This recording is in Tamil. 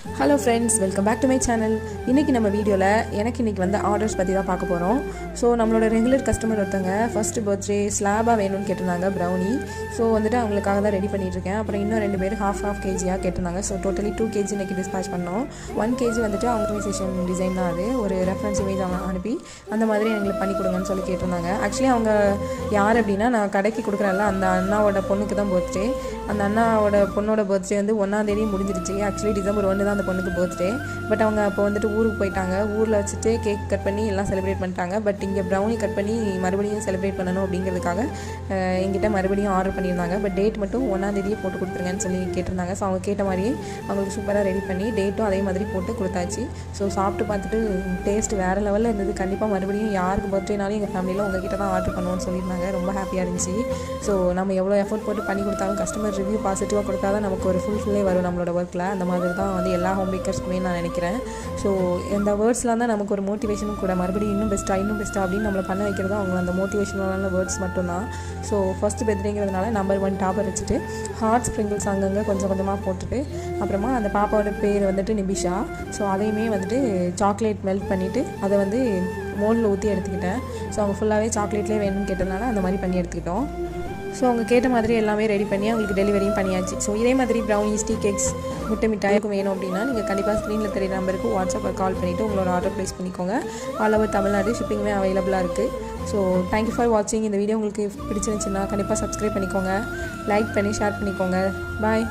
Hello friends, welcome back to my channel. இன்றைக்கி நம்ம வீடியோவில் இன்றைக்கி வந்து ஆர்டர்ஸ் பற்றி தான் பார்க்க போகிறோம். ஸோ நம்மளோட ரெகுலர் கஸ்டமர் ஒருத்தங்க ஃபஸ்ட்டு பர்த்டே ஸ்லாபாக வேணும்னு கேட்டிருந்தாங்க, ப்ரௌனி. ஸோ வந்துட்டு அவங்களுக்காக தான் ரெடி பண்ணிகிட்ருக்கேன். அப்புறம் இன்னும் 2 பேர் ஹாஃப் கேஜியாக கேட்டிருந்தாங்க. ஸோ டோட்டலி 2 kg இன்றைக்கி டிஸ்பேச் பண்ணோம். 1 kg வந்துட்டு ஆர்கனைசேஷன் டிசைன் தான். அது ஒரு ரெஃபரன்ஸ் இமேஜ் அவங்க அனுப்பி அந்த மாதிரி எங்களுக்கு பண்ணி கொடுங்கன்னு சொல்லி கேட்டிருந்தாங்க. ஆக்சுவலி அவங்க யார் அப்படின்னா, நான் கடைக்கு கொடுக்குறேன்ல அந்த அண்ணாவோட பொண்ணுக்கு தான் பர்த்டே. அந்த அண்ணாவோட பொண்ணோட பர்த்டே வந்து 1ஆம் தேதி முடிஞ்சிருச்சு. ஆக்சுவலி டிசம்பர் 1 தான் அந்த பொண்ணுக்கு பர்த்டே. பட் அவங்க அப்போ வந்துட்டு ஊருக்கு போயிட்டாங்க. ஊரில் வச்சுட்டு கேக் கட் பண்ணி எல்லாம் செலிப்ரேட் பண்ணிட்டாங்க. பட் இங்கே ப்ரௌனி கட் பண்ணி மறுபடியும் செலிப்ரேட் பண்ணணும் அப்படிங்கிறதுக்காக எங்கிட்ட மறுபடியும் ஆர்டர் பண்ணியிருந்தாங்க. பட் டேட் மட்டும் 1ஆம் தேதியே போட்டு கொடுத்துருங்கன்னு சொல்லி கேட்டிருந்தாங்க. ஸோ அவங்க கேட்ட மாதிரியே அவங்களுக்கு சூப்பராக ரெடி பண்ணி டேட்டும் அதே மாதிரி போட்டு கொடுத்தாச்சு. ஸோ சாப்பிட்டு பார்த்துட்டு டேஸ்ட் வேறு லெவலில் இருந்தது. கண்டிப்பாக மறுபடியும் யாருக்கு பர்த்டேனாலும் எங்கள் ஃபேமிலியில் உங்ககிட்ட தான் ஆர்டர் பண்ணுவோன்னு சொல்லியிருந்தாங்க. ரொம்ப ஹாப்பியாக இருந்துச்சு. ஸோ நம்ம எவ்வளோ எஃபோர்ட் போட்டு பண்ணி கொடுத்தாலும் கஸ்டமர் ரிவ்யூ பாசிட்டிவாக கொடுத்தா தான் நமக்கு ஒரு ஃபுல்ஃபில்லே வரும் நம்மளோட ஒர்க்கில். அந்த மாதிரி தான் வந்து எல்லா ஹோம் பேக்கர்ஸ்க்குமே நான் நினைக்கிறேன். ஸோ இந்த வேர்ட்ஸ்லாம் தான் நமக்கு ஒரு மோட்டிவேஷனும் கூட. மறுபடியும் இன்னும் பெஸ்ட்டாக அப்படின்னு நம்மளை பண்ண வைக்கிறதா அவங்க அந்த மோட்டிவேஷனான வேர்ட்ஸ் மட்டும்தான். ஸோ ஃபஸ்ட்டு பர்த்டேங்கிறதுனால நம்பர் 1 டாப்பர் வச்சுட்டு ஹார்ட் ஸ்ப்ரிங்கிள்ஸ் அங்கங்கே கொஞ்சம் கொஞ்சமாக போட்டுட்டு, அப்புறமா அந்த பாப்பாவோட பேர் வந்துட்டு நிபிஷா. ஸோ அதையுமே வந்துட்டு சாக்லேட் மெல்ட் பண்ணிவிட்டு அதை வந்து மோல்டில் ஊற்றி எடுத்துக்கிட்டேன். ஸோ அவங்க ஃபுல்லாகவே சாக்லேட்லேயே வேணும்னு கேட்டதுனால அந்த மாதிரி பண்ணி எடுத்துக்கிட்டோம். ஸோ அவங்க கேட்ட மாதிரி எல்லாமே ரெடி பண்ணி அவங்களுக்கு டெலிவரியும் பண்ணியாச்சு. ஸோ இதே மாதிரி ப்ரௌனிஸ், டீ கேக்ஸ், முட்டை மிட்டாய்க்கும் வேணும் அப்படின்னா நீங்கள் கண்டிப்பாக ஸ்க்ரீனில் தெரிய நம்பருக்கு வாட்ஸ்அப்பில் கால் பண்ணிவிட்டு உங்களோட ஆர்டர் ப்ளேஸ் பண்ணிக்கோங்க. ஆல் ஓவர் தமிழ்நாடு ஷிப்பிங்குமே அவைலபிளாக இருக்குது. ஸோ தேங்க்யூ ஃபார் வாட்சிங். இந்த வீடியோ உங்களுக்கு பிடிச்சிருந்துச்சுன்னா கண்டிப்பாக சப்ஸ்கிரைப் பண்ணிக்கோங்க, லைக் பண்ணி ஷேர் பண்ணிக்கோங்க. பாய்.